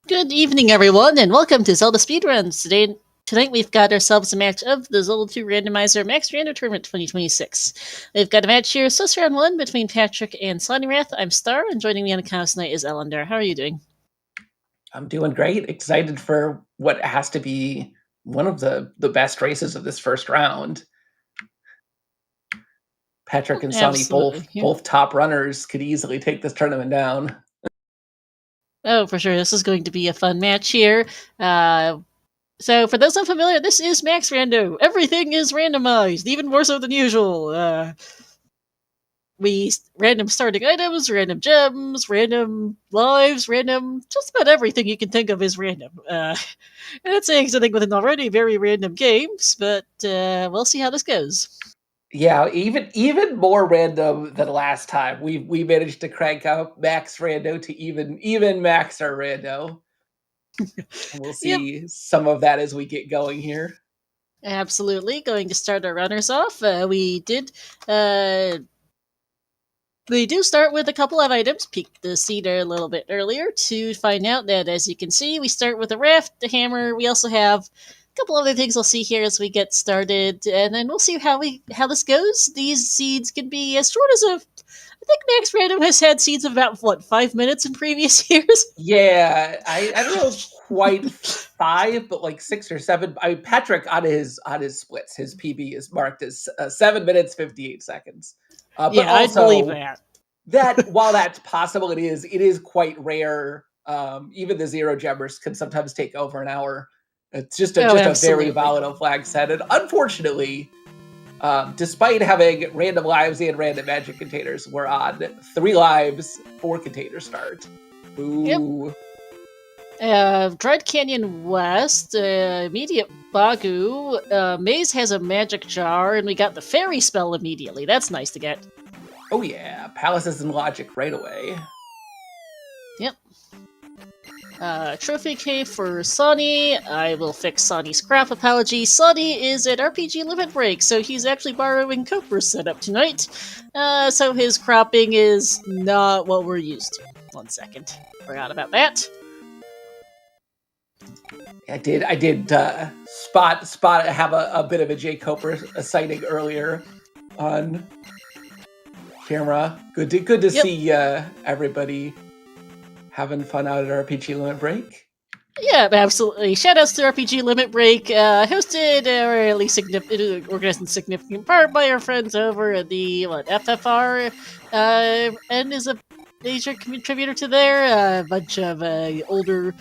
Good evening, everyone, and welcome to Zelda Speedruns. Tonight we've got ourselves a match of the Zelda 2 Randomizer Max Rando Tournament 2026. We've got a match here, so it's round one between Patrick and Sawneyrath. I'm Star, and joining me on the couch tonight is Ellender. How are you doing? I'm doing great. Excited for what has to be one of the best races of this first round. Patrick and Sonny, both top runners, could easily take this tournament down. Oh, for sure. This is going to be a fun match here. So, for those unfamiliar, this is Max Rando. Everything is randomized, even more so than usual. We random starting items, random gems, random lives, random just about everything you can think of is random. And that's saying something with an already very random games, but we'll see how this goes. Yeah, even more random than last time. We managed to crank up Max Rando to even Max our Rando. And we'll see some of that as we get going here. Absolutely. Going to start our runners off. We do start with a couple of items. Peek the cedar a little bit earlier to find out that, as you can see, we start with a raft, the hammer. We also have a couple other things we'll see here as we get started, and then we'll see how this goes. These seeds can be as short as I think Max Random has had seeds of about 5 minutes in previous years. Yeah, I don't know quite 5, but like 6 or 7. Patrick on his splits, his PB is marked as 7 minutes 58 seconds. But yeah, also, I believe that. That while that's possible, it is quite rare. Even the zero gemmers can sometimes take over an hour. It's just a very volatile flag set, and unfortunately, despite having random lives and random magic containers, we're on 3 lives, 4 container start. Ooh. Yep. Dread Canyon West, immediate Bagu. Maze has a magic jar, and we got the fairy spell immediately. That's nice to get. Oh yeah, Palaces and Logic right away. Yep. Trophy Cave for Sonny. I will fix Sonny's crap apology. Sonny is at RPG limit break, so he's actually borrowing Copra's setup tonight. So his cropping is not what we're used to. 1 second. Forgot about that. I did spot have a bit of a J. Copra sighting earlier on camera. Good to see everybody having fun out at RPG Limit Break. Yeah, absolutely. Shoutouts to RPG Limit Break, hosted or at least organized in significant part by our friends over at the FFR, and is a major contributor to there. A bunch of older,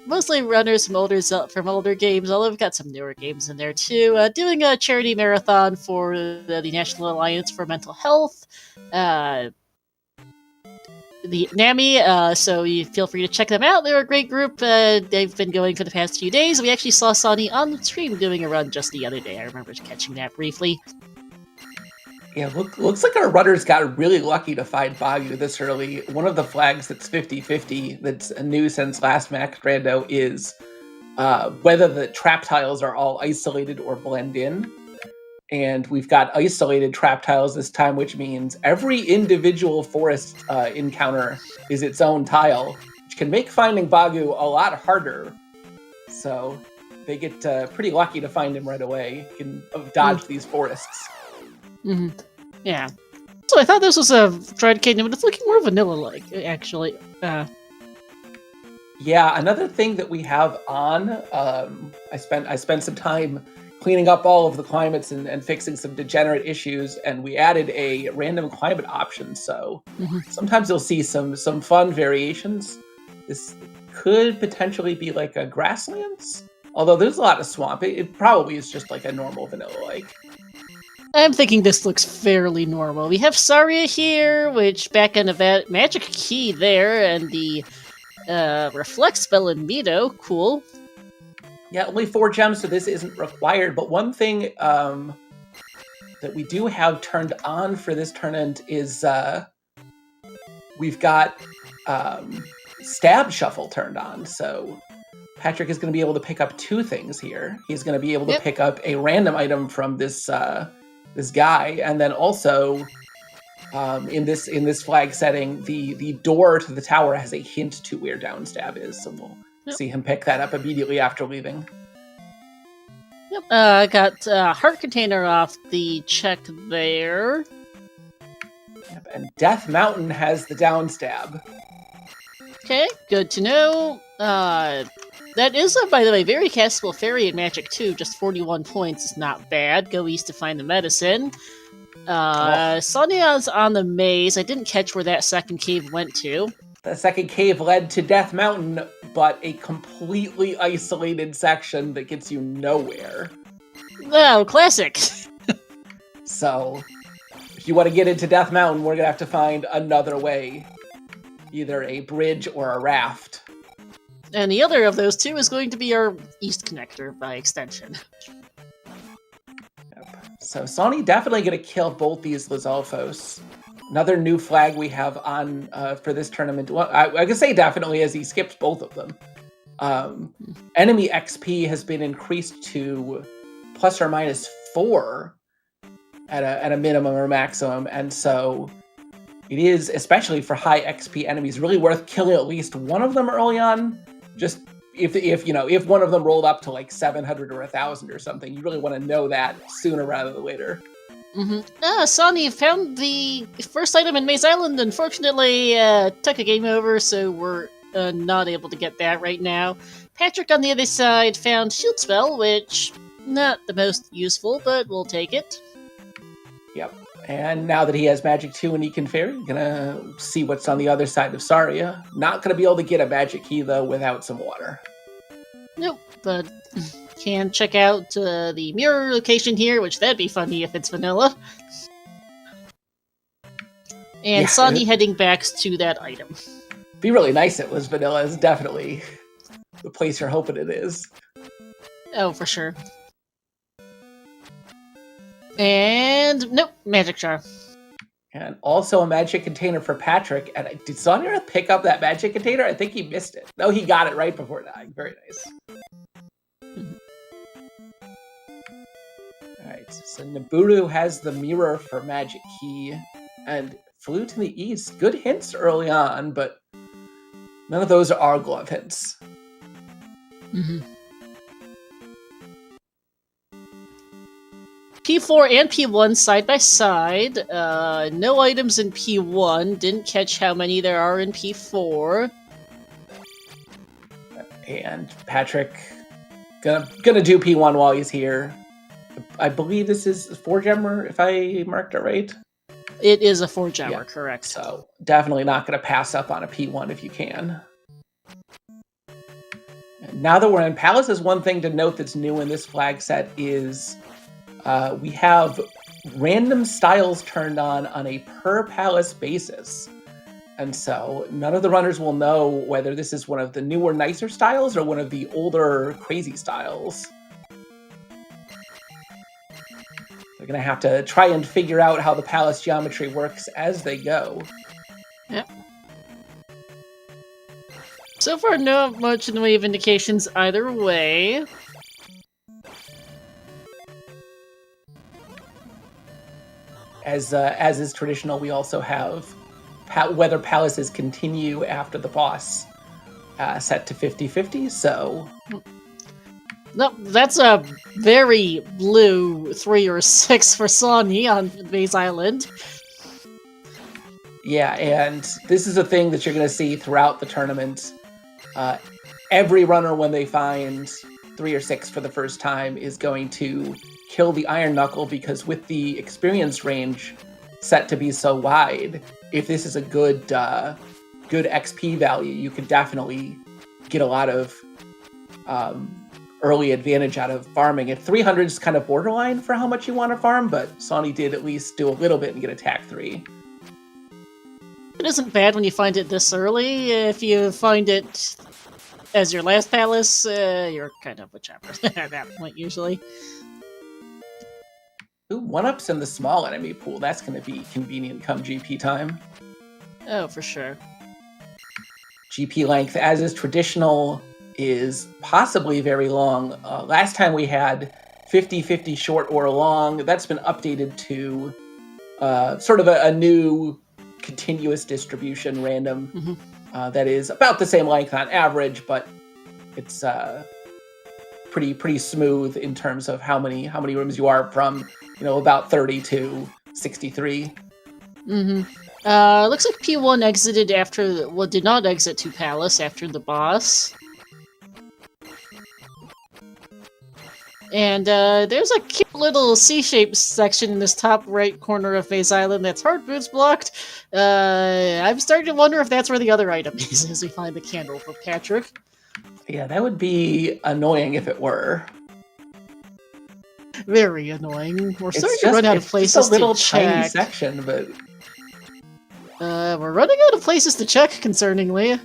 mostly runners from older games, although we've got some newer games in there too. Doing a charity marathon for the National Alliance for Mental Health. The NAMI, so you feel free to check them out. They're a great group. They've been going for the past few days. We actually saw Sonny on the stream doing a run just the other day. I remember catching that briefly. Yeah, looks like our runners got really lucky to find Bagu this early. One of the flags that's 50-50 that's new since last Max Rando is whether the trap tiles are all isolated or blend in. And we've got isolated trap tiles this time, which means every individual forest encounter is its own tile, which can make finding Bagu a lot harder. So they get pretty lucky to find him right away. Can dodge these forests. Mm-hmm. Yeah. So I thought this was a Dread Canyon, but it's looking more vanilla-like, actually. Yeah, another thing that we have on, I spent some time cleaning up all of the climates and fixing some degenerate issues, and we added a random climate option, so sometimes you'll see some fun variations. This could potentially be like a grasslands, although there's a lot of swamp. It probably is just like a normal vanilla-like. I'm thinking this looks fairly normal. We have Saria here, which back in the magic key there, and the reflect spell in Mido. Cool. Yeah, only 4 gems, so this isn't required. But one thing that we do have turned on for this tournament is we've got Stab Shuffle turned on. So Patrick is going to be able to pick up 2 things here. He's going to be able to pick up a random item from this this guy, and then also in this flag setting, the door to the tower has a hint to where down stab is. So we'll Yep. see him pick that up immediately after leaving. Yep. I got Heart Container off the check there. Yep. And Death Mountain has the down stab. Okay, good to know. That is, by the way, very castable fairy in Magic 2. Just 41 points is not bad. Go east to find the medicine. Sonya's on the maze. I didn't catch where that second cave went to. The second cave led to Death Mountain, but a completely isolated section that gets you nowhere. Oh, classic. So, if you want to get into Death Mountain, we're going to have to find another way. Either a bridge or a raft. And the other of those two is going to be our east connector by extension. Yep. So Sony definitely going to kill both these Lizalfos. Another new flag we have on for this tournament. Well, I can say definitely as he skips both of them. Enemy XP has been increased to ±4 at a minimum or maximum, and so it is, especially for high XP enemies, really worth killing at least one of them early on. Just if one of them rolled up to like 700 or 1,000 or something, you really want to know that sooner rather than later. Sonny found the first item in Maze Island. Unfortunately, took a game over, so we're not able to get that right now. Patrick on the other side found Shield Spell, which not the most useful, but we'll take it. Yep. And now that he has Magic 2 and he can Fairy, gonna see what's on the other side of Saria. Not gonna be able to get a Magic Key, though, without some water. Nope, but can check out the mirror location here, which that'd be funny if it's vanilla. And Yeah, Sonny heading back to that item. Be really nice if it was vanilla. It's definitely the place you're hoping it is. Oh, for sure. And nope, magic jar. And also a magic container for Patrick. And did Sawneyrath pick up that magic container? I think he missed it. No, he got it right before dying. Very nice. Alright, so Nibiru has the mirror for magic key. And flew to the east. Good hints early on, but none of those are glove hints. P4 and P1 side by side. No items in P1. Didn't catch how many there are in P4. And Patrick gonna do P1 while he's here. I believe this is 4-gemmer, if I marked it right. It is a 4-gemmer, correct. So definitely not gonna pass up on a P1 if you can. And now that we're in Palaces, one thing to note that's new in this flag set is we have random styles turned on a per palace basis. And so none of the runners will know whether this is one of the newer, nicer styles or one of the older, crazy styles. They're going to have to try and figure out how the palace geometry works as they go. Yep. So far, not much in the way of indications either way. As is traditional, we also have whether palaces continue after the boss set to 50-50, so... No, that's a very blue 3 or 6 for Sonny on Maze Island. Yeah, and this is a thing that you're going to see throughout the tournament. Every runner, when they find 3 or 6 for the first time, is going to kill the Iron Knuckle, because with the experience range set to be so wide, if this is a good XP value, you could definitely get a lot of early advantage out of farming. At 300 is kind of borderline for how much you want to farm, but Sonny did at least do a little bit and get attack 3. It isn't bad when you find it this early. If you find it as your last palace, you're kind of whichever at that point, usually. Ooh, 1-ups in the small enemy pool. That's going to be convenient come GP time. Oh, for sure. GP length, as is traditional, is possibly very long. Last time we had 50-50 short or long. That's been updated to sort of a new continuous distribution random that is about the same length on average, but It's pretty smooth in terms of how many rooms you are from, about 30 to 63. Looks like P1 exited after, well, did not exit to Palace after the boss. And there's a cute little C-shaped section in this top right corner of Maze Island that's hard boots blocked. I'm starting to wonder if that's where the other item is as we find the candle for Patrick. Yeah, that would be annoying if it were. Very annoying. We're starting to run out of places to check. It's a little tiny section, but... we're running out of places to check, concerningly.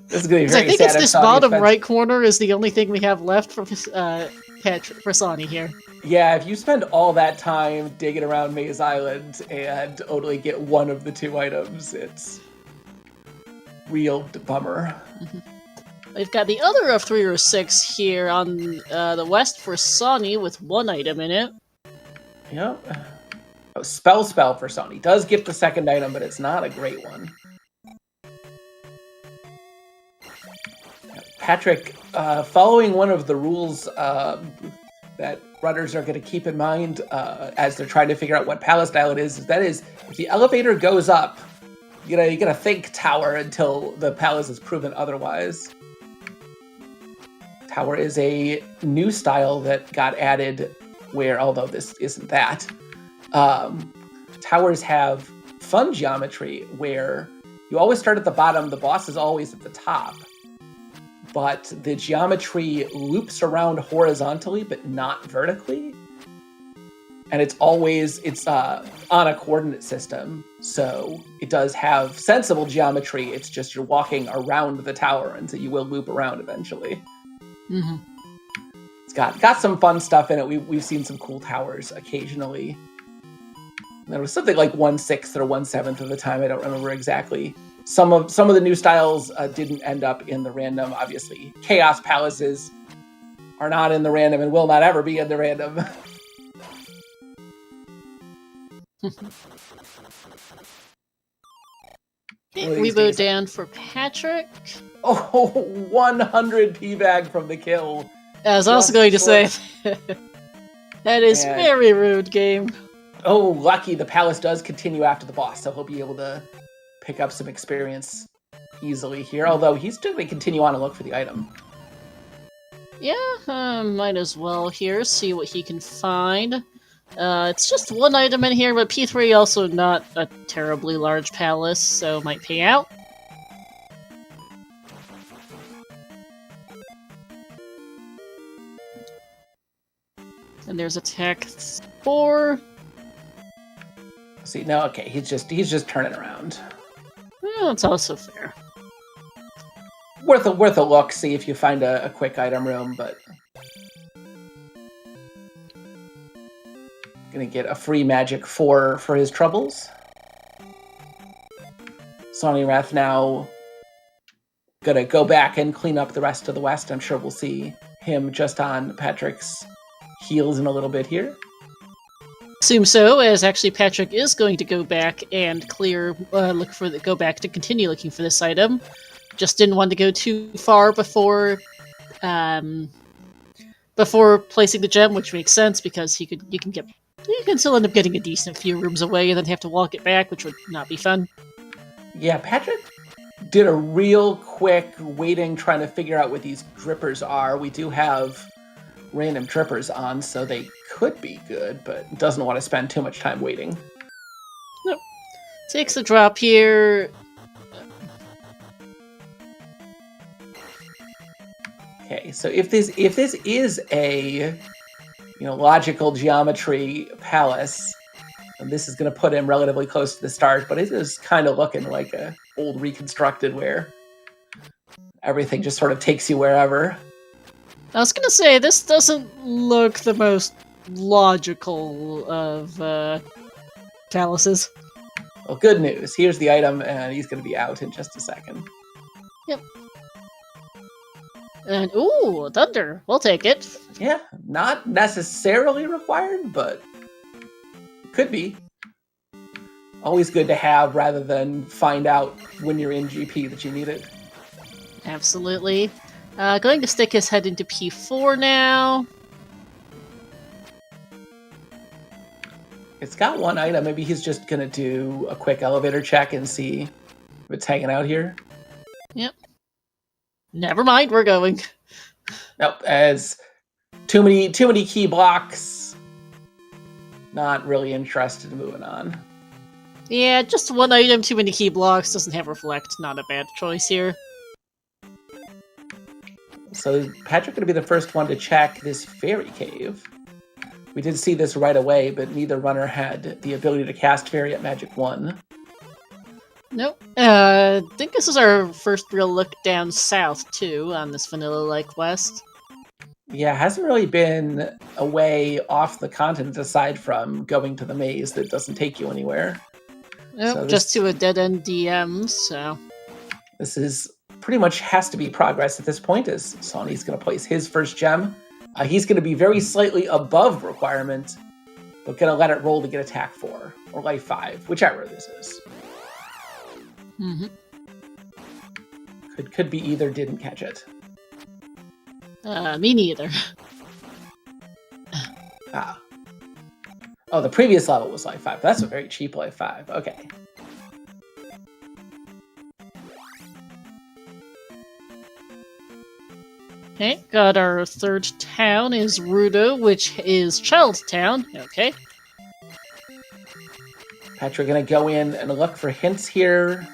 This is going to be very I think sad. it's this bottom right corner is the only thing we have left for Patrick, for Sonny here. Yeah, if you spend all that time digging around Maze Island and only get one of the two items, it's real bummer. We've got the other of 3 or 6 here on the west for Sonny with 1 item in it. Yep. Oh, Spell for Sonny. Does get the second item, but it's not a great one. Patrick, following one of the rules that runners are going to keep in mind as they're trying to figure out what palace style it is, that is, if the elevator goes up, you gotta think tower until the palace is proven otherwise. Tower is a new style that got added where, although this isn't that, towers have fun geometry where you always start at the bottom, the boss is always at the top. But the geometry loops around horizontally, but not vertically. And it's on a coordinate system. So it does have sensible geometry. It's just you're walking around the tower, and so you will loop around eventually. It's got some fun stuff in it. We've seen some cool towers occasionally. There was something like 1/6 or 1/7 of the time. I don't remember exactly. Some of the new styles didn't end up in the random, obviously. Chaos Palaces are not in the random and will not ever be in the random. We go down for Patrick. Oh, 100 P-bag from the kill. I was also going to say, that is very rude, game. Oh, lucky the palace does continue after the boss, so he'll be able to pick up some experience easily here, although he's still going to continue on and look for the item. Yeah, might as well here, see what he can find. It's just 1 item in here, but P3 also not a terribly large palace, so might pay out. And there's attack 4. See, no, okay, he's just turning around. Well, it's also fair. Worth a look, see if you find a quick item room, but gonna get a free magic for his troubles. Sawneyrath now gonna go back and clean up the rest of the west. I'm sure we'll see him just on Patrick's heels in a little bit here. Assume so, as actually Patrick is going to go back and go back to continue looking for this item. Just didn't want to go too far before placing the gem, which makes sense because you can still end up getting a decent few rooms away and then have to walk it back, which would not be fun. Yeah, Patrick did a real quick waiting, trying to figure out what these drippers are. We do have random drippers on, so they could be good, but doesn't want to spend too much time waiting. Nope. Takes a drop here. Okay, so if this is a logical geometry palace, and this is going to put him relatively close to the start, but it is kind of looking like a old reconstructed where everything just sort of takes you wherever. I was gonna say, this doesn't look the most logical of palaces. Well, good news. Here's the item, and he's going to be out in just a second. Yep. And, ooh, thunder. We'll take it. Yeah, not necessarily required, but could be. Always good to have rather than find out when you're in GP that you need it. Absolutely. Going to stick his head into P4 now. It's got one item. Maybe he's just going to do a quick elevator check and see if it's hanging out here. Yep. Never mind, we're going. Nope, as too many key blocks. Not really interested in moving on. Yeah, just one item, too many key blocks, doesn't have reflect. Not a bad choice here. So Patrick going to be the first one to check this fairy cave. We did see this right away, but neither runner had the ability to cast fairy at Magic 1. Nope. I think this is our first real look down south, too, on this vanilla-like quest. Yeah, hasn't really been a way off the continent aside from going to the maze that doesn't take you anywhere. Nope, so just to a dead-end DM, so... This is pretty much has to be progress at this point, as Sawney's going to place his first gem. He's going to be very slightly above requirement, but going to let it roll to get attack 4, or life 5, whichever this is. Mm-hmm. Could be either, didn't catch it. Me neither. Ah. Oh, the previous level was life 5. That's a very cheap life 5. Okay. Okay, got our third town is Rudo, which is Child Town. Okay. Patrick gonna go in and look for hints here.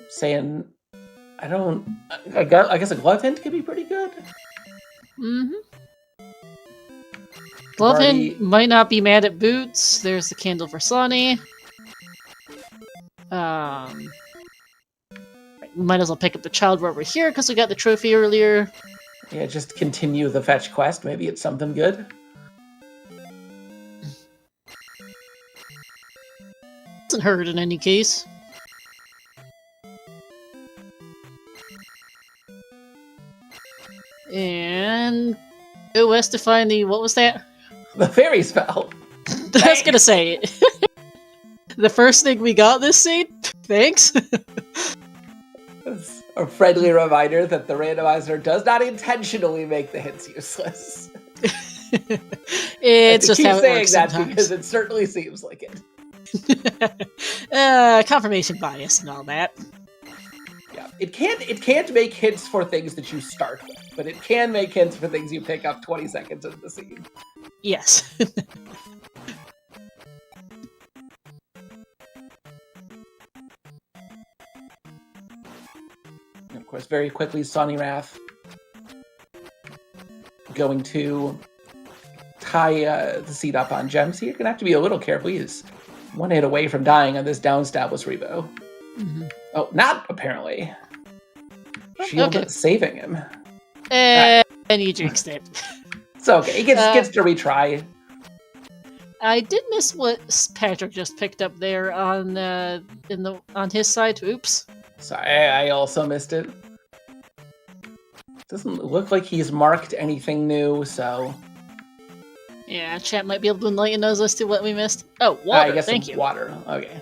Saying, I guess a glove hint could be pretty good. Mm-hmm. Glove hint might not be mad at boots. There's the candle for Sawney. Might as well pick up the child over here because we got the trophy earlier. Yeah, just continue the fetch quest. Maybe it's something good. Doesn't hurt in any case. And go west to find the, what was that? The fairy spell. I was gonna say it. The first thing we got this scene. Thanks. It's a friendly reminder that the randomizer does not intentionally make the hints useless. It's just how it works sometimes. Because it certainly seems like it. Confirmation bias and all that. Yeah, it can't make hints for things that you start with, but it can make hints for things you pick up 20 seconds into the scene. Yes. And of course, very quickly, Sawneyrath going to tie the seed up on gems. You're gonna have to be a little careful. He's one hit away from dying on this down stab with Rebo. Mm-hmm. Oh, not apparently. Shield saving him. And he jinxed it. It's okay. He gets to retry. I did miss what Patrick just picked up there on on his side. Oops. Sorry, I also missed it. Doesn't look like he's marked anything new, so... Yeah, chat might be able to enlighten us as to what we missed. Oh, water, I guess thank you. Water, okay.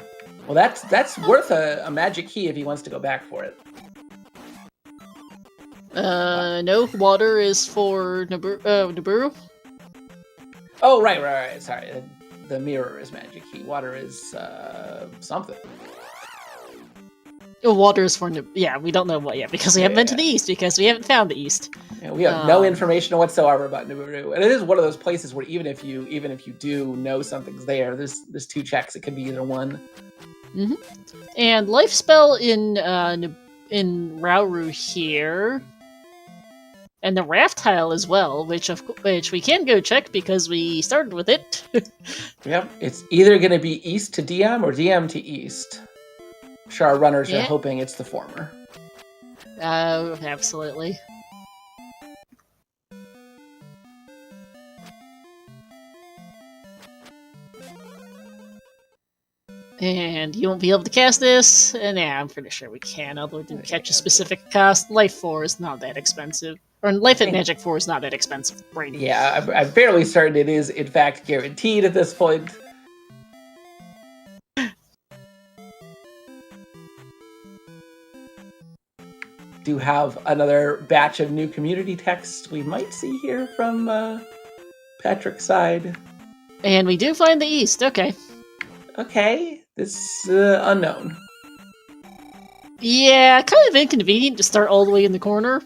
Well, that's worth a magic key if he wants to go back for it. No, water is for Naburu. Oh, right, sorry. The mirror is magic key. Water is, something. Water is for yeah, we don't know what yet because we haven't been to the east because we haven't found the east. Yeah, we have no information whatsoever about Naburu, and it is one of those places where even if you do know something's there, there's 2 checks. It could be either one. Mm-hmm. And life spell in Rauru here, and the raft tile as well, which we can go check because we started with it. Yep, it's either going to be east to DM or DM to east. I'm sure our runners are hoping it's the former. Absolutely. And you won't be able to cast this? And yeah, I'm pretty sure we can, although it didn't catch a specific cost. Life 4 is not that expensive. Or Life at Magic 4 is not that expensive, right? Yeah, I'm fairly certain it is, in fact, guaranteed at this point. Do have another batch of new community text we might see here from Patrick's side. And we do find the East, okay. Okay, this unknown. Yeah, kind of inconvenient to start all the way in the corner.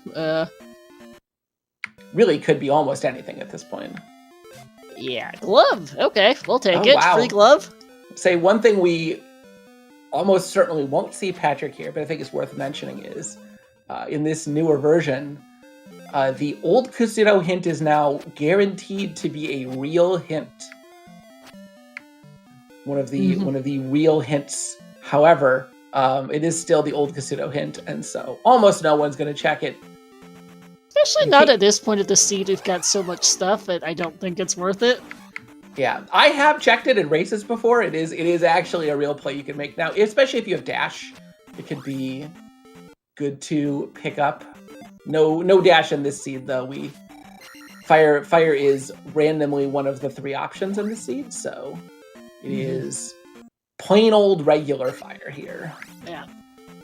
Really could be almost anything at this point. Yeah, glove. Okay, we'll take Oh, it. wow. Free glove. Say one thing we almost certainly won't see Patrick here, but I think it's worth mentioning is in this newer version, the old Kusuto hint is now guaranteed to be a real hint. One of the real hints. However, it is still the old Kusuto hint, and so almost no one's going to check it. Especially not at this point of the seed. We've got so much stuff that I don't think it's worth it. Yeah, I have checked it in races before. It is actually a real play you can make now, especially if you have dash. It could be good to pick up. No dash in this seed though. Fire is randomly one of the 3 options in the seed, so it is plain old regular fire here. Yeah.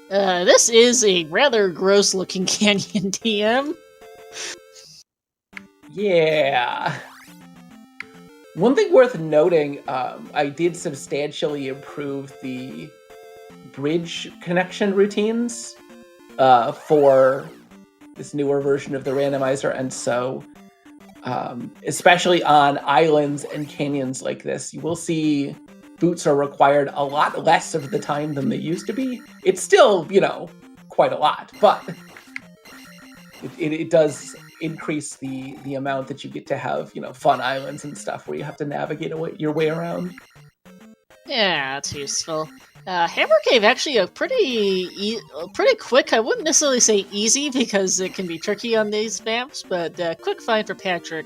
This is a rather gross looking canyon DM. Yeah. One thing worth noting, I did substantially improve the bridge connection routines for this newer version of the randomizer, and so especially on islands and canyons like this, you will see boots are required a lot less of the time than they used to be. It's still, quite a lot, but it does increase the amount that you get to have, fun islands and stuff where you have to navigate your way around. Yeah, it's useful. Hammer Cave actually a pretty quick. I wouldn't necessarily say easy because it can be tricky on these maps, but quick find for Patrick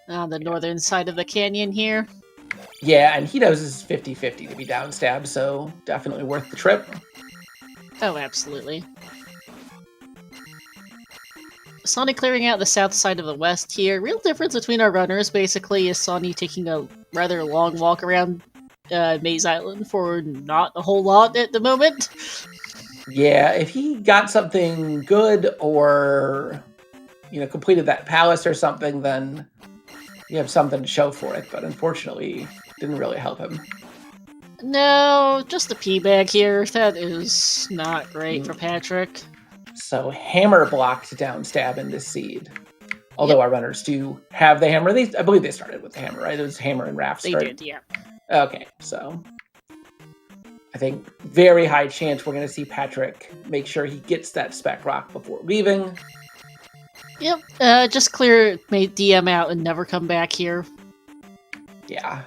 on the northern side of the canyon here. Yeah, and he knows this is 50-50 to be downstab, so definitely worth the trip. Oh, absolutely. Sawney clearing out the south side of the west here. Real difference between our runners, basically, is Sawney taking a rather long walk around Maze Island for not a whole lot at the moment. Yeah, if he got something good or, completed that palace or something, then you have something to show for it, but unfortunately, didn't really help him. No, just the P-bag here. That is not great for Patrick. So hammer blocked downstab in this seed. Although our runners do have the hammer. I believe they started with the hammer, right? It was hammer and rafts. They did, yeah. Okay, so I think very high chance we're going to see Patrick make sure he gets that spec rock before leaving. Yep, just clear, DM out and never come back here. Yeah.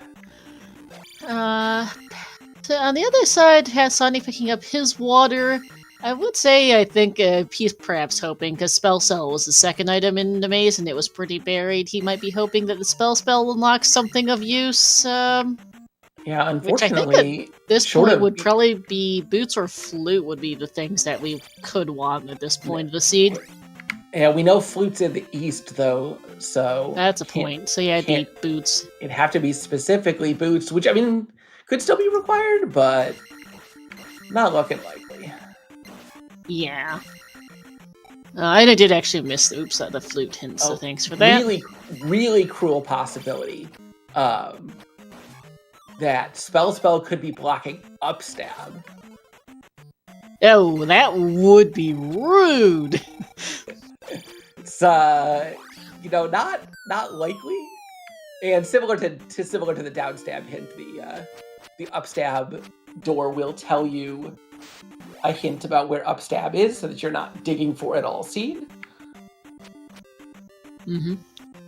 So on the other side, has Sawney picking up his water. I would say I think he's perhaps hoping, because Spell Cell was the second item in the maze and it was pretty buried. He might be hoping that the Spell unlocks something of use. Yeah, unfortunately, which I think at this point would probably be Boots or Flute would be the things that we could want at this point of the seed. Yeah, we know Flute's in the east, though, so... That's a point. So yeah, it'd be Boots. It'd have to be specifically Boots, which, I mean, could still be required, but not looking likely. Yeah. And I did actually miss the Flute hint, so thanks for that. Really, really cruel possibility that Spell could be blocking upstab. Oh, that would be rude! It's not likely, and similar to the downstab hint, the upstab door will tell you a hint about where upstab is, so that you're not digging for it all seed.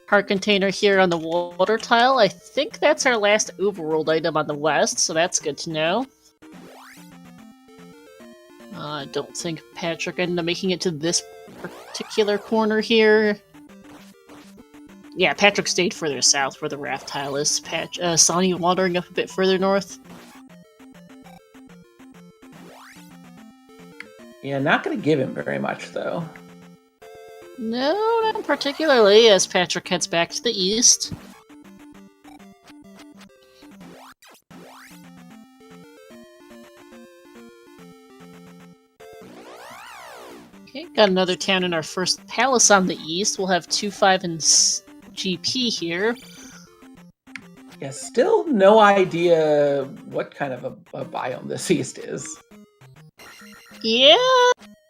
Heart container here on the water tile. I think that's our last overworld item on the west, so that's good to know. I don't think Patrick ended up making it to this particular corner here. Yeah, Patrick stayed further south where the raft tile is. Sawney wandering up a bit further north. Yeah, not going to give him very much, though. No, not particularly, as Patrick heads back to the east. Okay, got another town in our first palace on the east. We'll have 2-5 and GP here. Yeah, still no idea what kind of a biome this east is. Yeah,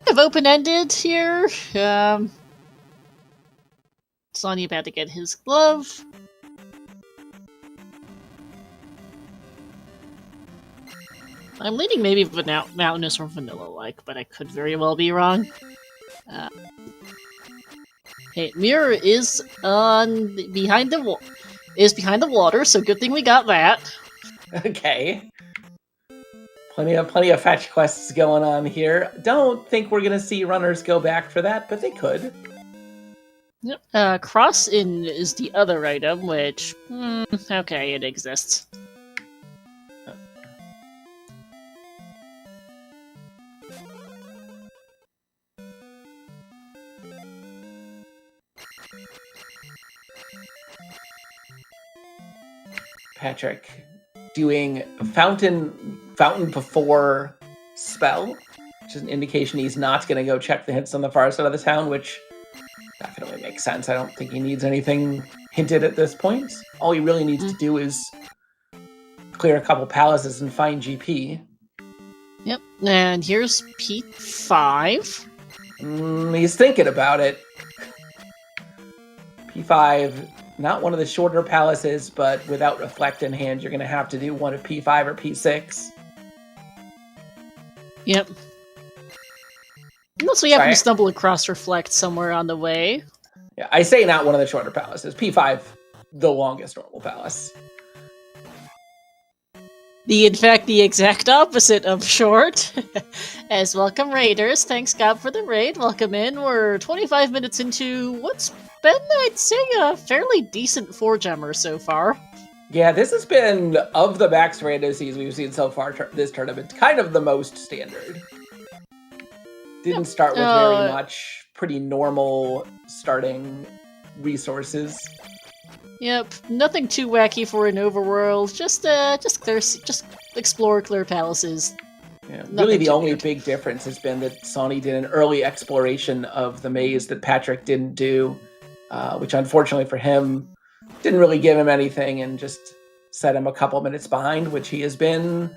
kind of open-ended here. Sonny about to get his glove. I'm leaning maybe mountainous or vanilla-like, but I could very well be wrong. Hey, Mirror is behind the water, so good thing we got that. Okay. Plenty of fetch quests going on here. Don't think we're gonna see runners go back for that, but they could. Yep. Cross-in is the other item, which okay, it exists. Patrick doing fountain before spell, which is an indication he's not going to go check the hints on the far side of the town, which definitely makes sense. I don't think he needs anything hinted at this point. All he really needs to do is clear a couple palaces and find GP. Yep, and here's P5. He's thinking about it. P5, not one of the shorter palaces, but without Reflect in hand, you're going to have to do one of P5 or P6. Yep. Unless we happen to stumble across Reflect somewhere on the way. Yeah, I say not one of the shorter palaces. P5, the longest normal palace. In fact, the exact opposite of short. As welcome raiders, thanks God for the raid. Welcome in. We're 25 minutes into what's been, I'd say, a fairly decent 4-gemmer so far. Yeah, this has been, of the Max Rando seasons we've seen so far this tournament, kind of the most standard. Didn't start with very much. Pretty normal starting resources. Yep, nothing too wacky for an overworld. Just explore, clear palaces. Yeah, really the only big difference has been that Sony did an early exploration of the maze that Patrick didn't do, which unfortunately for him didn't really give him anything and just set him a couple minutes behind, which he has been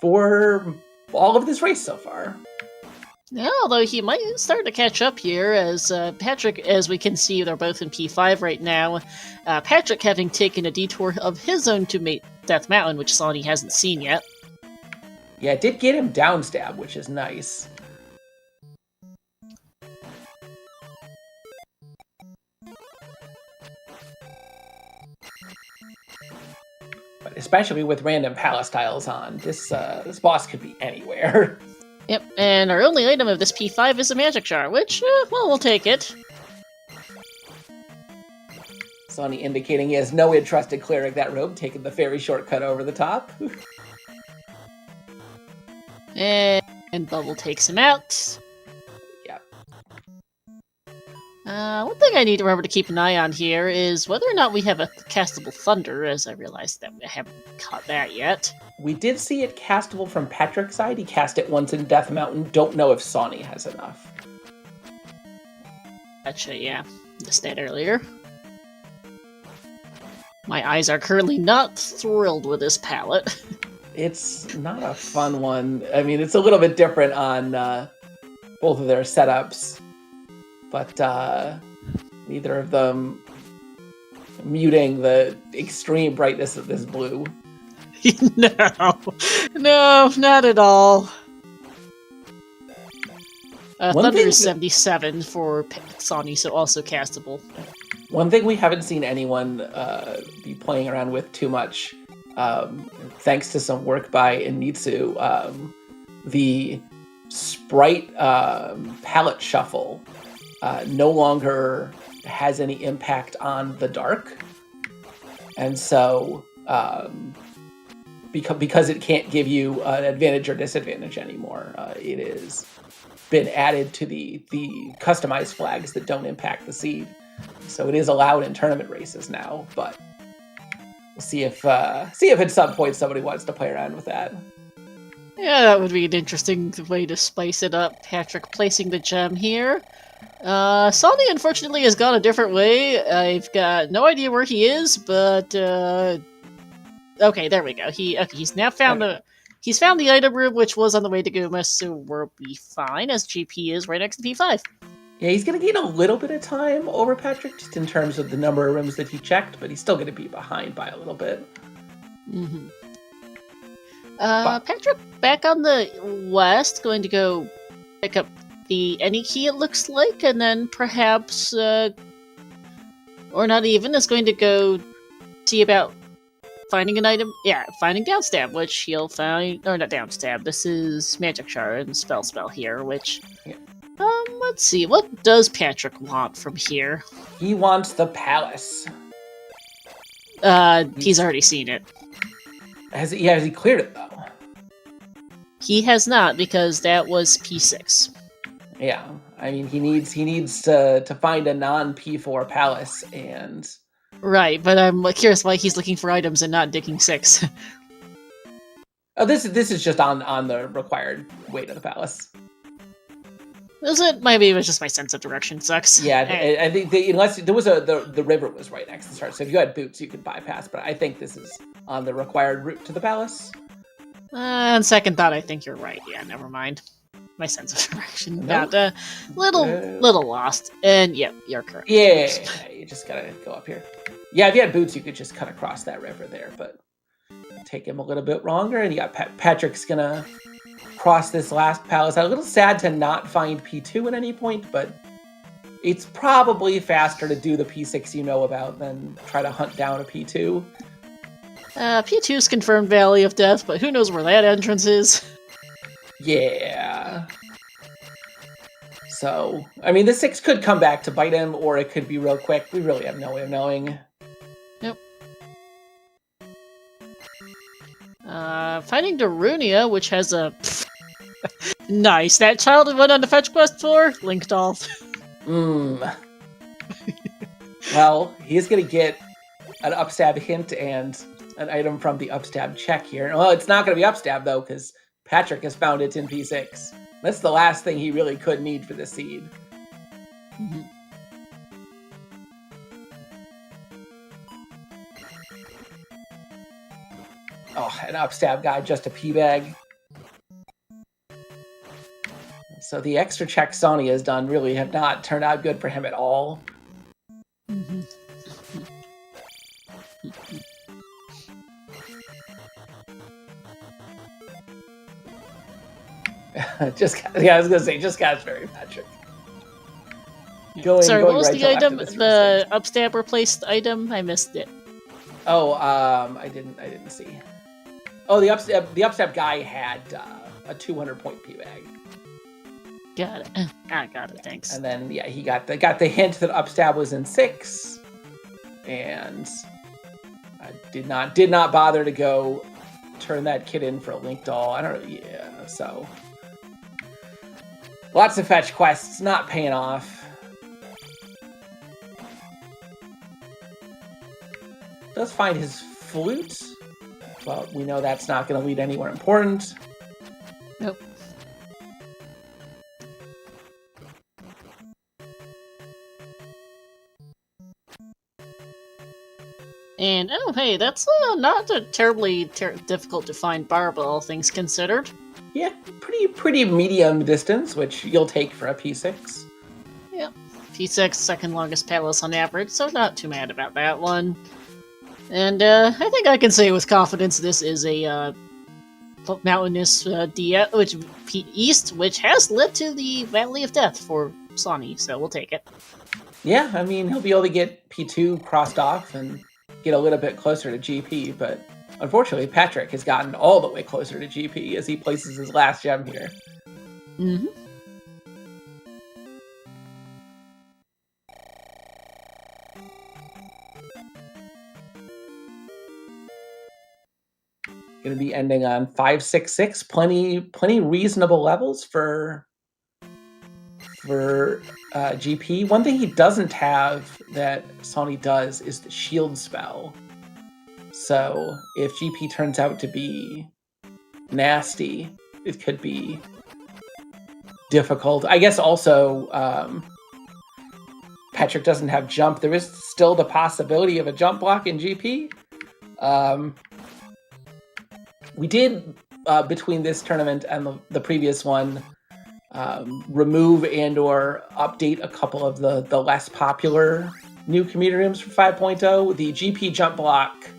for all of this race so far. Yeah, although he might start to catch up here, as Patrick, as we can see, they're both in P5 right now. Patrick having taken a detour of his own to Death Mountain, which Sony hasn't seen yet. Yeah, it did get him down stab, which is nice. But especially with random palace tiles on, this boss could be anywhere. Yep, and our only item of this P5 is a magic jar, which, well, we'll take it. Sony indicating he has no entrusted cleric that robe, taking the fairy shortcut over the top. And Bubble takes him out. Yep. One thing I need to remember to keep an eye on here is whether or not we have a castable Thunder, as I realized that we haven't caught that yet. We did see it castable from Patrick's side. He cast it once in Death Mountain. Don't know if Sony has enough. Gotcha, yeah. Missed that earlier. My eyes are currently not thrilled with this palette. It's not a fun one. I mean, it's a little bit different on both of their setups, but neither of them muting the extreme brightness of this blue. No, not at all. Thunder is 77 for Sony, so also castable. One thing we haven't seen anyone be playing around with too much, thanks to some work by Initsu, the sprite palette shuffle no longer has any impact on the dark. And so because it can't give you an advantage or disadvantage anymore. It is been added to the customized flags that don't impact the seed. So it is allowed in tournament races now, but we'll see if at some point somebody wants to play around with that. Yeah, that would be an interesting way to spice it up. Patrick placing the gem here. Sony unfortunately has gone a different way. I've got no idea where he is, but okay, there we go. He's now found he's found the item room, which was on the way to Guma, so we'll be fine as GP is right next to P5. Yeah, he's going to gain a little bit of time over Patrick, just in terms of the number of rooms that he checked, but he's still going to be behind by a little bit. Mm-hmm. Patrick back on the west, going to go pick up the any key, it looks like, and then perhaps, or not even, is going to go see about finding an item. Yeah, finding Downstab, which he'll find, or not Downstab, this is Magic Shard and Spell here, which... Yeah. Let's see, what does Patrick want from here? He wants the palace. He's already seen it. Has he cleared it, though? He has not, because that was P6. Yeah, I mean, he needs to find a non-P4 palace, and... Right, but I'm curious why he's looking for items and not digging 6. Oh, this is just on the required way to the palace. Is it? Maybe it was just my sense of direction sucks. Yeah, I think unless there was the river was right next to the start, so if you had boots, you could bypass. But I think this is on the required route to the palace. On second thought, I think you're right. Yeah, never mind. My sense of direction got little lost. And yep, you're correct. Yeah, you just gotta go up here. Yeah, if you had boots, you could just cut across that river there, but it'll take him a little bit longer. And you got Patrick's gonna cross this last palace. I'm a little sad to not find P2 at any point, but it's probably faster to do the P6 you know about than try to hunt down a P2. P2's confirmed Valley of Death, but who knows where that entrance is? Yeah. So, I mean, the 6 could come back to bite him, or it could be real quick. We really have no way of knowing. Yep. Finding Darunia, which has a... Nice. That child we went on the fetch quest for? Link doll. Well, he's gonna get an upstab hint and an item from the upstab check here. Well, it's not gonna be upstab, though, because Patrick has found it in P6. That's the last thing he really could need for the seed. Mm-hmm. Oh, an upstab guy, just a P-bag. So the extra checks Sony has done really have not turned out good for him at all. Mm-hmm. I was gonna say, just got very Patrick. Sorry, what was right the item? The upstab replaced item? I missed it. Oh, I didn't see. Oh, the upstab guy had a 200-point P bag. Got it. I got it. Thanks. And then yeah, he got the hint that upstab was in 6, and I did not bother to go turn that kid in for a link doll. I don't know. Yeah, so lots of fetch quests not paying off. Does find his flute, but we know that's not going to lead anywhere important. Nope. And oh, hey, that's not a terribly difficult to find barb, all things considered. Yeah, pretty medium distance, which you'll take for a P6. Yep, P6 second longest palace on average, so not too mad about that one. And I think I can say with confidence this is a mountainous east, which has led to the Valley of Death for Sony, so we'll take it. Yeah, I mean, he'll be able to get P2 crossed off and get a little bit closer to GP, but unfortunately Patrick has gotten all the way closer to GP as he places his last gem here. Mm-hmm. Going to be ending on 566. Plenty reasonable levels for GP. One thing he doesn't have that Sony does is the shield spell. So if GP turns out to be nasty, it could be difficult. I guess also Patrick doesn't have jump. There is still the possibility of a jump block in GP. We did, between this tournament and the previous one, remove and or update a couple of the less popular new community rooms for 5.0. The GP jump block,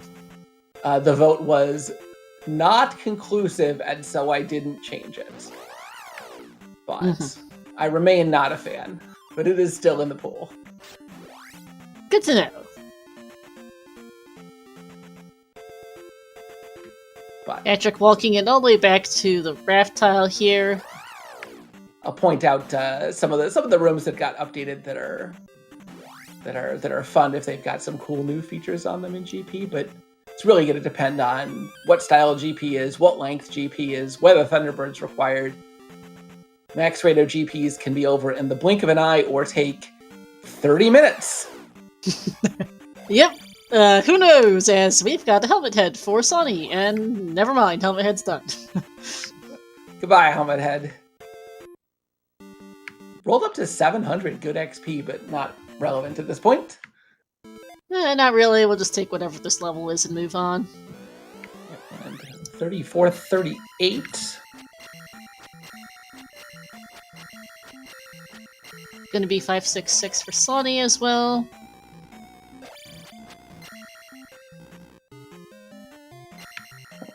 the vote was not conclusive, and so I didn't change it. But I remain not a fan, but it is still in the pool. Good to know. But Patrick walking it all the way back to the raft tile here. I'll point out some of the rooms that got updated that are fun if they've got some cool new features on them in GP, but it's really going to depend on what style GP is, what length GP is, whether Thunderbird's required. Max Rando GPs can be over in the blink of an eye or take 30 minutes. Yep. Who knows, as we've got a helmet head for Sonny, and never mind, helmet head's done. Goodbye, helmet head. Rolled up to 700 good XP, but not relevant at this point. Not really, we'll just take whatever this level is and move on. And 34, 38. Gonna be 566 for Sonny as well.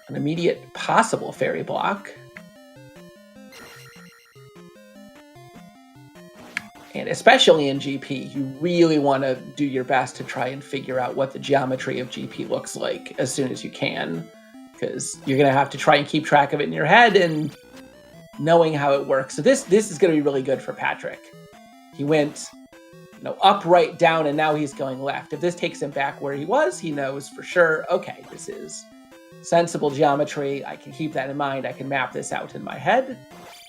An immediate possible fairy block. And especially in GP, you really want to do your best to try and figure out what the geometry of GP looks like as soon as you can, because you're going to have to try and keep track of it in your head and knowing how it works. So this is going to be really good for Patrick. He went, up, right, down, and now he's going left. If this takes him back where he was, he knows for sure, okay, this is sensible geometry. I can keep that in mind. I can map this out in my head.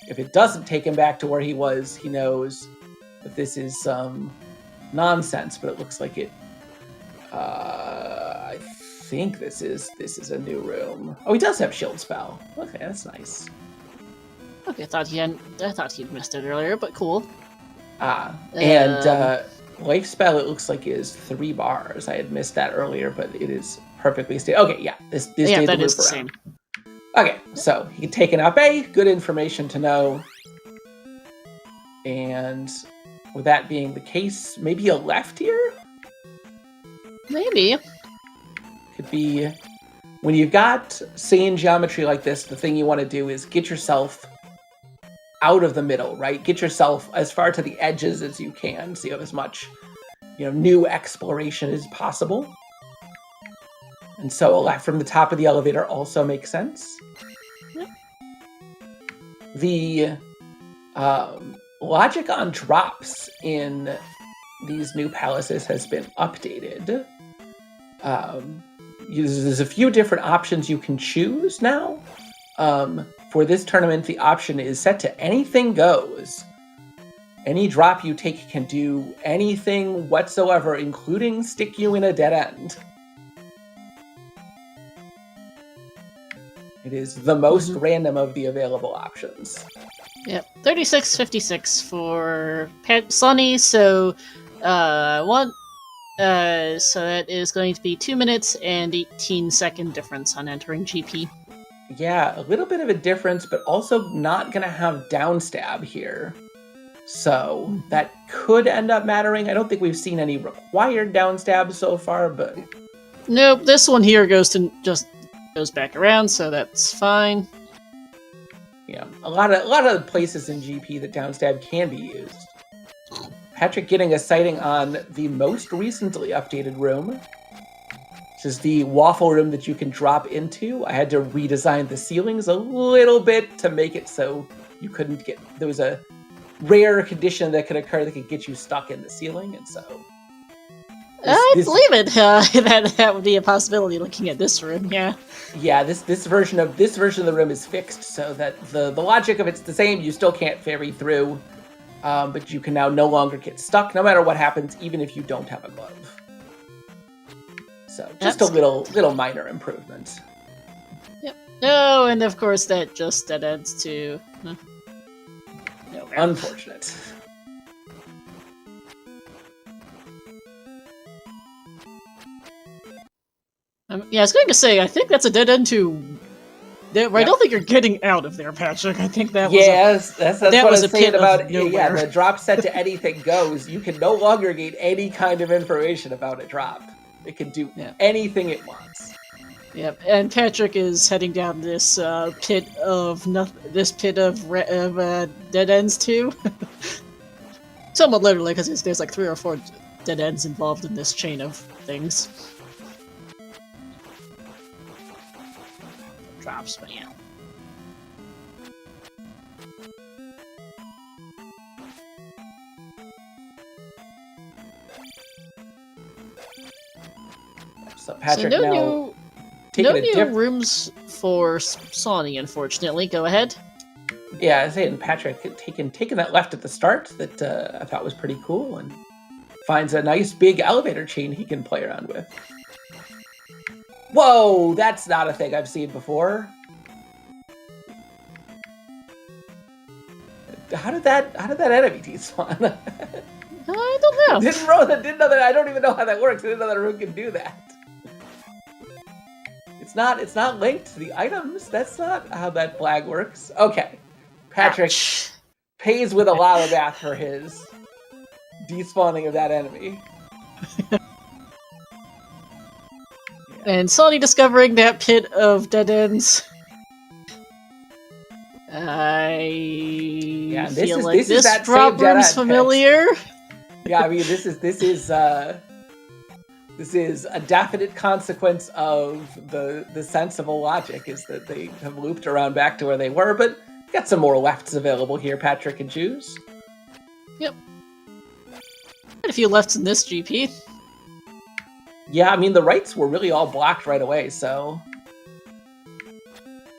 If it doesn't take him back to where he was, he knows that this is some nonsense, but it looks like it. I think this is a new room. Oh, he does have shield spell. Okay, that's nice. Okay, I thought he'd missed it earlier, but cool. And life spell, it looks like is 3 bars. I had missed that earlier, but it is perfectly stable. Okay, yeah, this yeah, did that loop is the around. same. Okay, so he can take an up A, good information to know. And with that being the case, maybe a left here? Maybe. Could be, when you've got sane geometry like this, the thing you want to do is get yourself out of the middle, right? Get yourself as far to the edges as you can, so you have as much, new exploration as possible. And so a left from the top of the elevator also makes sense. Yep. The logic on drops in these new palaces has been updated. There's a few different options you can choose now. For this tournament, the option is set to anything goes. Any drop you take can do anything whatsoever, including stick you in a dead end. It is the most random of the available options. Yep, 36.56 for Sonny, so so that is going to be 2 minutes and 18-second difference on entering GP. Yeah, a little bit of a difference, but also not going to have downstab here. So that could end up mattering. I don't think we've seen any required downstab so far, but... Nope, this one here goes back around, so that's fine. Yeah, a lot of places in GP that downstab can be used. Patrick getting a sighting on the most recently updated room. This is the waffle room that you can drop into. I had to redesign the ceilings a little bit to make it so you couldn't get... There was a rare condition that could occur that could get you stuck in the ceiling, and so... I believe it. That would be a possibility. Looking at this room, yeah. Yeah, this version of the room is fixed, so that the logic of it's the same. You still can't ferry through, but you can now no longer get stuck, no matter what happens, even if you don't have a glove. So just a little minor improvement. Yep. No, and of course that just dead ends to nowhere. Unfortunate. Yeah, I was going to say, I think that's a dead end to... I don't think you're getting out of there, Patrick. I think that was that's what I was saying about... Yeah, the drop set to anything goes. You can no longer gain any kind of information about a drop. It can do anything it wants. Yep, and Patrick is heading down this pit of dead ends too. Somewhat literally, because there's like 3 or 4 dead ends involved in this chain of things. Drops, but yeah. So Patrick no new rooms for Sawney, unfortunately. Go ahead. Yeah, I was saying Patrick taking that left at the start that I thought was pretty cool, and finds a nice big elevator chain he can play around with. Whoa, that's not a thing I've seen before. How did that enemy despawn? I don't know. Didn't know that. I don't even know how that works. I didn't know that a room can do that. It's not linked to the items. That's not how that flag works. Okay. Patrick pays with a lot of math for his despawning of that enemy. And Sawney discovering that pit of dead ends. I feel like this drop room's familiar. Yeah, I mean this is a definite consequence of the sensible logic is that they have looped around back to where they were, but got some more lefts available here, Patrick can choose. Yep. Quite a few lefts in this GP. Yeah, I mean the rights were really all blocked right away, so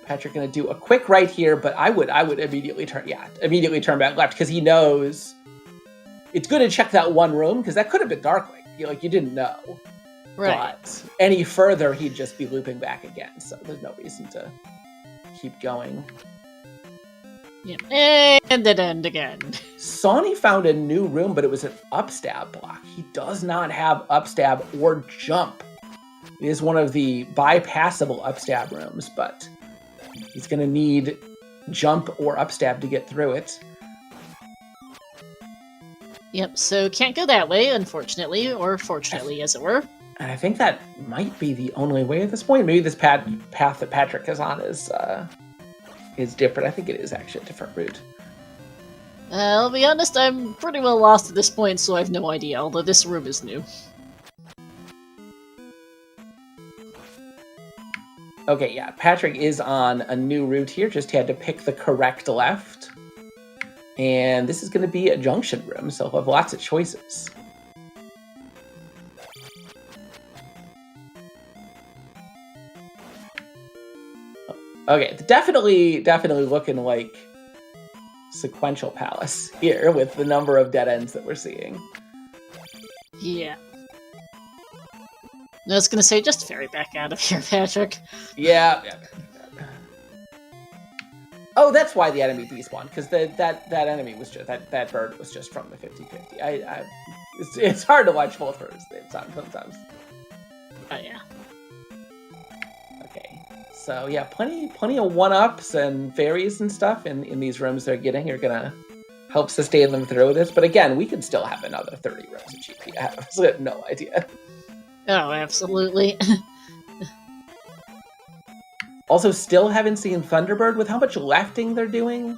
Patrick gonna do a quick right here, but I would immediately turn back left because he knows it's good to check that one room because that could have been Darkling. You didn't know. Right. But any further, he'd just be looping back again. So there's no reason to keep going. Yep. And dead end again. Sawney found a new room, but it was an upstab block. He does not have upstab or jump. It is one of the bypassable upstab rooms, but he's going to need jump or upstab to get through it. Yep, so can't go that way, unfortunately, or fortunately, as it were. And I think that might be the only way at this point. Maybe this path that Patrick is on is different. I think it is actually a different route. I'll be honest, I'm pretty well lost at this point, so I have no idea, although this room is new. Okay, yeah, Patrick is on a new route here, just had to pick the correct left. And this is going to be a junction room, so he'll have lots of choices. Okay, definitely looking like sequential palace here with the number of dead ends that we're seeing. Yeah. I was going to say, just ferry back out of here, Patrick. Yeah. Oh, that's why the enemy despawned, because that enemy was just that bird was just from the 50-50. It's hard to watch both birds sometimes. Oh yeah. Okay, so yeah, plenty of 1-ups and fairies and stuff in these rooms they're getting are gonna help sustain them through this. But again, we could still have another 30 rooms of GP. I have no idea. Oh, absolutely. Also, still haven't seen Thunderbird with how much lefting they're doing.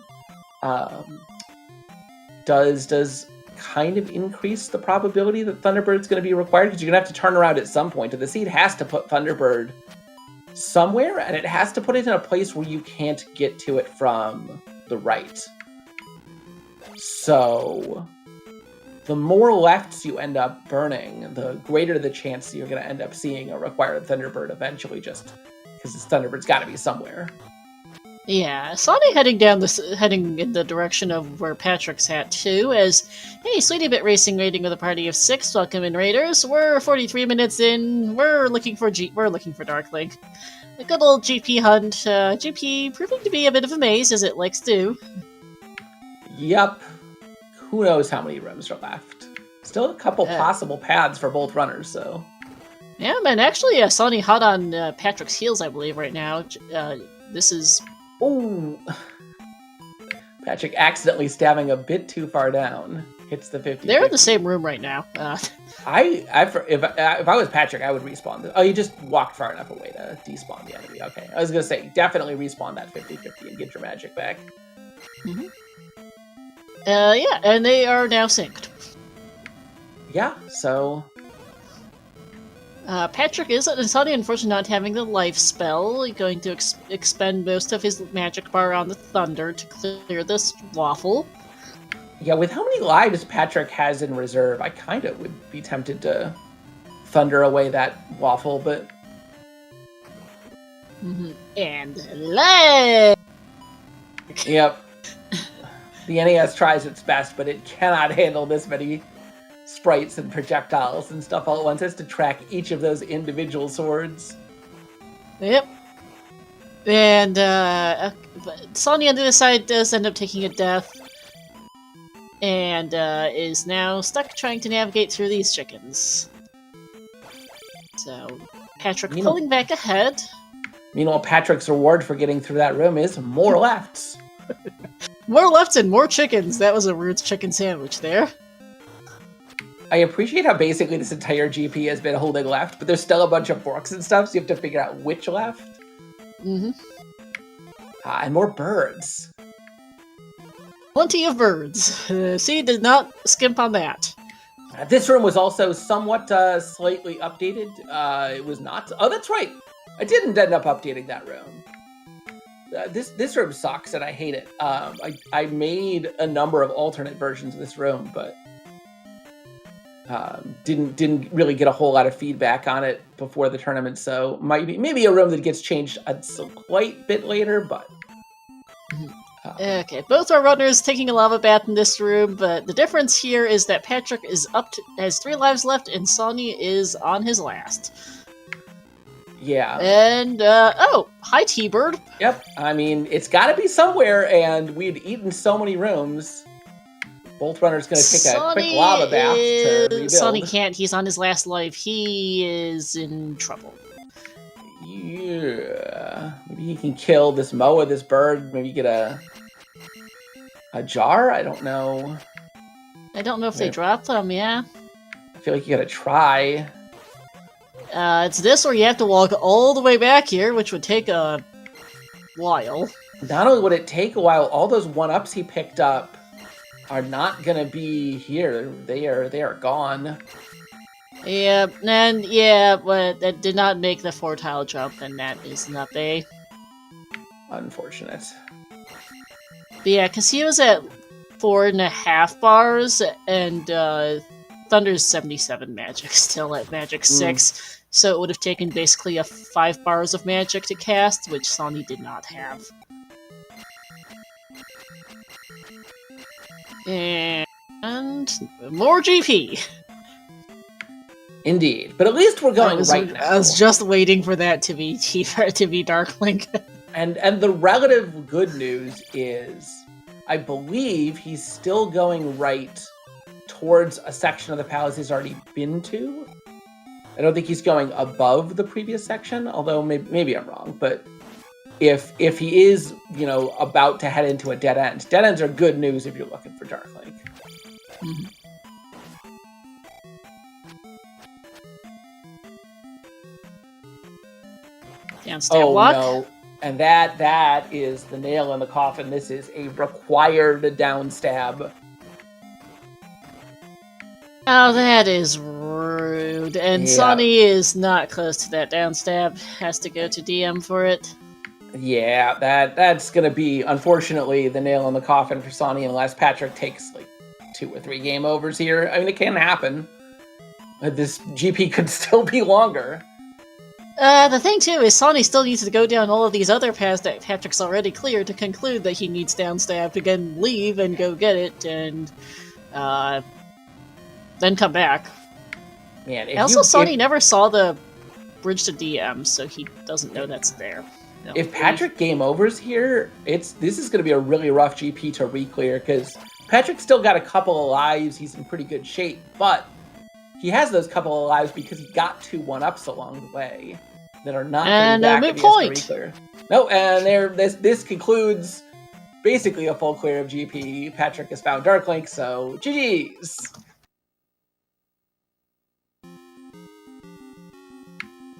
Does kind of increase the probability that Thunderbird's going to be required because you're going to have to turn around at some point. And the seed has to put Thunderbird somewhere, and it has to put it in a place where you can't get to it from the right. So the more lefts you end up burning, the greater the chance you're going to end up seeing a required Thunderbird eventually, just because this Thunderbird's got to be somewhere. Yeah, Sonic heading in the direction of where Patrick's at too. As hey, Sweetie Bit Racing rating with a party of 6. Welcome in, Raiders. We're 43 minutes in. We're looking for Dark Link. A good old GP hunt. GP proving to be a bit of a maze as it likes to. Yep. Who knows how many rooms are left? Still a couple possible paths for both runners, so. Yeah, man. Actually, Sonny hot on Patrick's heels, I believe, right now. This is. Oh, Patrick accidentally stabbing a bit too far down. Hits the 50. They're in the same room right now. If I was Patrick, I would respawn. Oh, you just walked far enough away to despawn the enemy. Okay, I was gonna say definitely respawn that 50-50 and get your magic back. Mm-hmm. Yeah, and they are now synced. Yeah, so. Patrick is Sonny, unfortunately, not having the life spell. He's going to expend most of his magic bar on the thunder to clear this waffle. Yeah, with how many lives Patrick has in reserve, I kind of would be tempted to thunder away that waffle, but. Mm-hmm. And leg! Yep. The NES tries its best, but it cannot handle this many sprites and projectiles and stuff all at once. It has to track each of those individual swords. Yep. And Sonny on the other side does end up taking a death. And is now stuck trying to navigate through these chickens. So, Patrick pulling back ahead. Meanwhile, Patrick's reward for getting through that room is more lefts. More lefts and more chickens. That was a Roots chicken sandwich there. I appreciate how basically this entire GP has been holding left, but there's still a bunch of forks and stuff, so you have to figure out which left. Mm-hmm. And more birds. Plenty of birds. See, did not skimp on that. This room was also somewhat slightly updated. It was not. Oh, that's right. I didn't end up updating that room. This room sucks, and I hate it. I made a number of alternate versions of this room, but didn't really get a whole lot of feedback on it before the tournament. So maybe a room that gets changed a slight bit later, but. Okay, both our runners taking a lava bath in this room, but the difference here is that Patrick is has 3 lives left, and Sonny is on his last. Yeah. And, hi T-Bird. Yep, I mean, it's gotta be somewhere, and we'd eaten so many rooms. Both runners gonna take a quick lava bath to rebuild. Sonny can't, he's on his last life. He is in trouble. Yeah. Maybe he can kill this Moa, this bird, maybe get a jar? I don't know. I don't know if they drop them, yeah. I feel like you gotta try. It's this or you have to walk all the way back here, which would take a while. Not only would it take a while, all those 1-ups he picked up are not gonna be here. They are gone. Yeah, but that did not make the 4-tile jump, and that is not a... Unfortunate. But yeah, because he was at 4.5 bars, and Thunder's 77 magic, still at magic 6. So it would have taken basically 5 bars of magic to cast, which Sonny did not have. And more GP. Indeed, but at least we're going right now. I was just waiting for that to be Dark Link. And the relative good news is, I believe he's still going right towards a section of the palace he's already been to. I don't think he's going above the previous section, although maybe I'm wrong. But if he is, about to head into a dead end, dead ends are good news if you're looking for Dark Link. Mm-hmm. Oh no, and that is the nail in the coffin. This is a required down stab. Oh, that is rude. And yeah. Sonny is not close to that down stab. Has to go to DM for it. Yeah, that's gonna be, unfortunately, the nail in the coffin for Sonny unless Patrick takes like 2 or 3 game overs here. I mean, it can happen. This GP could still be longer. The thing too is Sony still needs to go down all of these other paths that Patrick's already cleared to conclude that he needs down stab to then leave and go get it and then come back. Man, Sony never saw the bridge to DM, so he doesn't know that's there. If Patrick game overs here, this is going to be a really rough GP to re-clear because Patrick's still got a couple of lives. He's in pretty good shape, but he has those couple of lives because he got 2 1-ups along the way that are not and back moot point. No, and this concludes basically a full clear of GP. Patrick has found Dark Link, so GG's.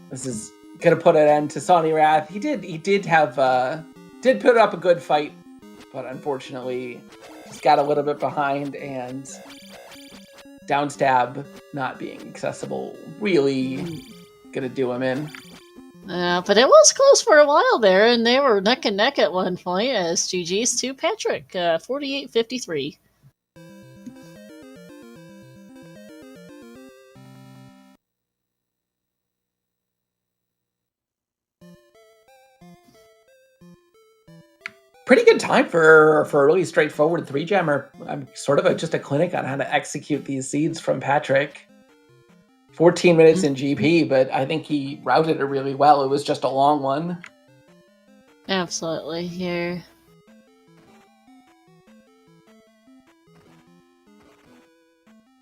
This is gonna put an end to Sawneyrath. He did put up a good fight, but unfortunately he's got a little bit behind, and downstab not being accessible really gonna do him in. But it was close for a while there, and they were neck and neck at one point as GG's to Patrick, 48-53. Pretty good time for a really straightforward 3-gemmer. I'm sort of just a clinic on how to execute these seeds from Patrick. 14 minutes in GP, but I think he routed it really well. It was just a long one. Absolutely, here.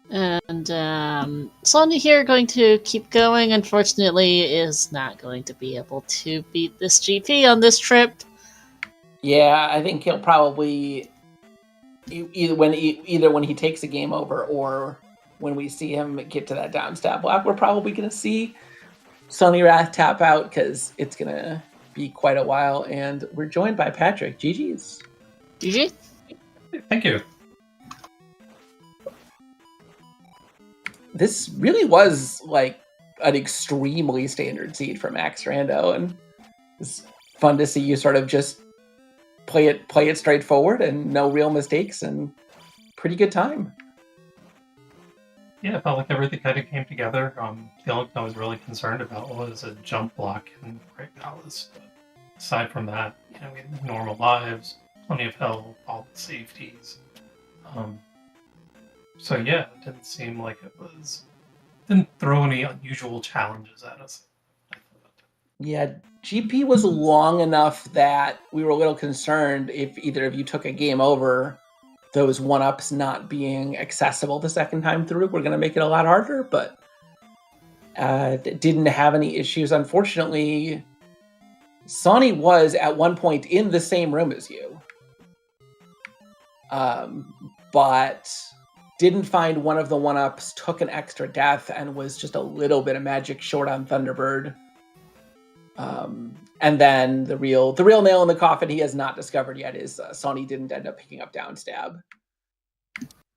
And Sonya here going to keep going. Unfortunately, is not going to be able to beat this GP on this trip. Yeah, I think he'll probably either when he takes a game over or when we see him get to that down stab block, we're probably going to see Sawneyrath tap out because it's going to be quite a while. And we're joined by Patrick. GG's. GG. Thank you. This really was like an extremely standard seed for Max Rando, and it's fun to see you sort of just play it straightforward and no real mistakes and pretty good time. Yeah, it felt like everything kind of came together. The only thing I was really concerned about was a jump block in Great Palace. But aside from that, we had normal lives, plenty of health, all the safeties. So yeah, it didn't seem like didn't throw any unusual challenges at us. Yeah, GP was long enough that we were a little concerned if either of you took a game over, those 1-ups not being accessible the second time through were going to make it a lot harder, but didn't have any issues. Unfortunately, Sonny was at one point in the same room as you, but didn't find one of the 1-ups, took an extra death, and was just a little bit of magic short on Thunderbird. And then the real nail in the coffin he has not discovered yet is Sonny didn't end up picking up down stab.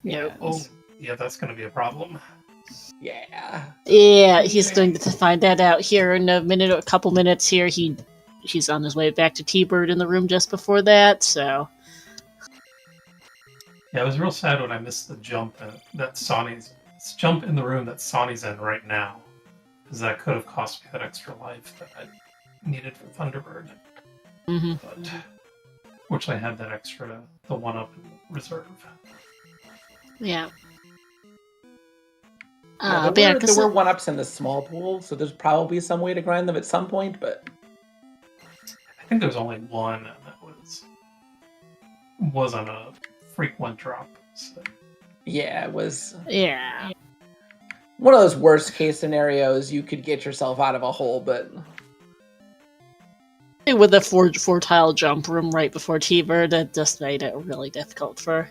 Yeah. Oh, yeah, that's going to be a problem. Yeah. Yeah, he's going to find that out here in a couple minutes here. He's on his way back to T-Bird in the room just before that, so... Yeah, it was real sad when I missed the jump jump in the room that Sonny's in right now, because that could have cost me that extra life that I needed for Thunderbird. Mm-hmm. But fortunately, I had that extra, the 1-up in reserve. Yeah. There were 1-ups in the small pool, so there's probably some way to grind them at some point, but... I think there's only one that wasn't a frequent drop. So. Yeah, it was... Yeah. One of those worst case scenarios, you could get yourself out of a hole, but... With the four tile jump room right before T-Bird, that just made it really difficult for...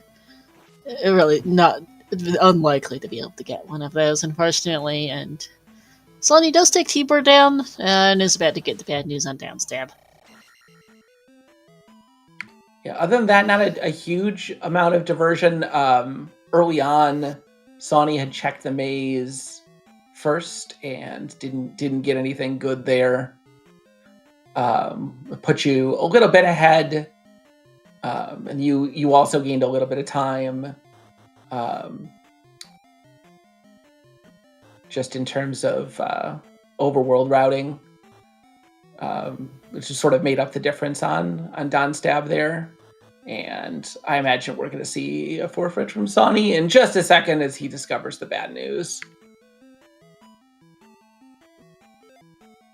Really not... Unlikely to be able to get one of those, unfortunately, and... Sonny does take T-Bird down, and is about to get the bad news on downstab. Yeah, other than that, not a huge amount of diversion. Early on, Sonny had checked the maze first and didn't get anything good there. Put you a little bit ahead, and you also gained a little bit of time. just in terms of overworld routing, which has sort of made up the difference on Don Stab there. And I imagine we're going to see a forfeit from Sawney in just a second as he discovers the bad news.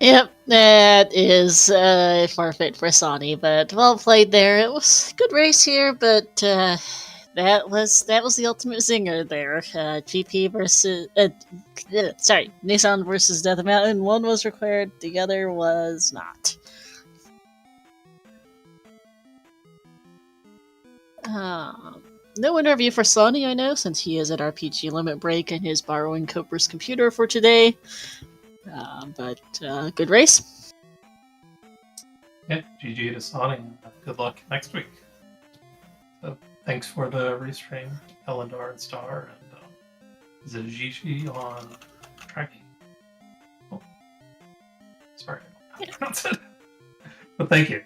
Yep, that is a forfeit for Sawney, but well played there. It was a good race here, but that was the ultimate zinger there. GP versus Nissan versus Death Mountain. One was required, the other was not. No interview for Sawney, I know, since he is at RPG limit break and is borrowing Coper's computer for today. But good race. Yeah, GG to Sawney. Good luck next week. So thanks for the restream, Elendar and Star, and Zajishi on tracking. Oh, sorry, I don't know how to pronounce it. But thank you.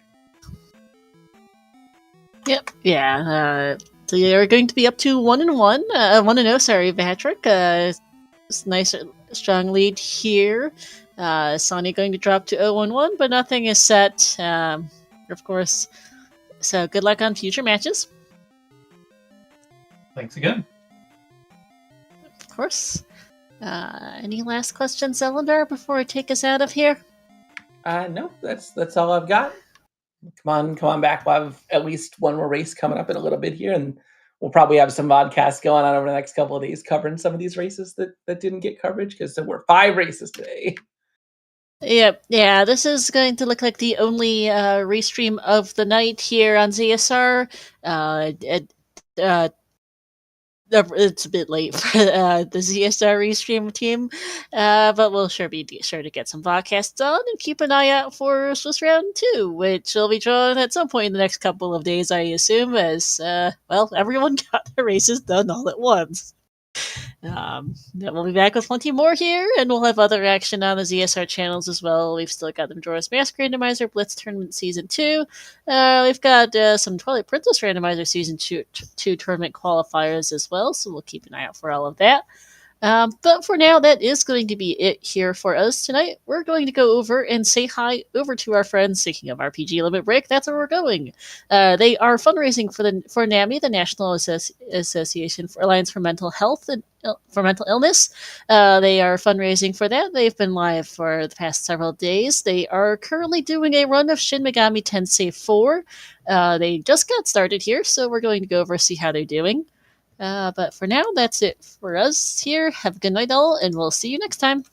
Yep. Yeah. So you're going to be up to 1-1. 1-0. Sorry, Patrick. Nice, strong lead here. Sawney going to drop to 0-1, but nothing is set. Of course. So good luck on future matches. Thanks again. Of course. Any last questions, Zelda, before I take us out of here? No, that's all I've got. Come on back. We'll have at least one more race coming up in a little bit here, and we'll probably have some vodcasts going on over the next couple of days covering some of these races that didn't get coverage, because there were 5 races today. Yep, yeah, this is going to look like the only restream of the night here on ZSR. It's a bit late for the ZSR restream team, but we'll be sure to get some podcasts on and keep an eye out for Swiss Round 2, which will be drawn at some point in the next couple of days, I assume, as, everyone got their races done all at once. We'll be back with plenty more here, and we'll have other action on the ZSR channels as well. We've still got the Majora's Mask Randomizer Blitz Tournament Season 2. We've got some Twilight Princess Randomizer Season 2 tournament qualifiers as well, so we'll keep an eye out for all of that. But for now, that is going to be it here for us tonight. We're going to go over and say hi over to our friends. Speaking of RPG Limit Break, that's where we're going. They are fundraising for NAMI, the National Association for Alliance for Mental Health and for Mental Illness. They are fundraising for that. They've been live for the past several days. They are currently doing a run of Shin Megami Tensei 4. They just got started here, so we're going to go over and see how they're doing. But for now, that's it for us here. Have a good night, all, and we'll see you next time.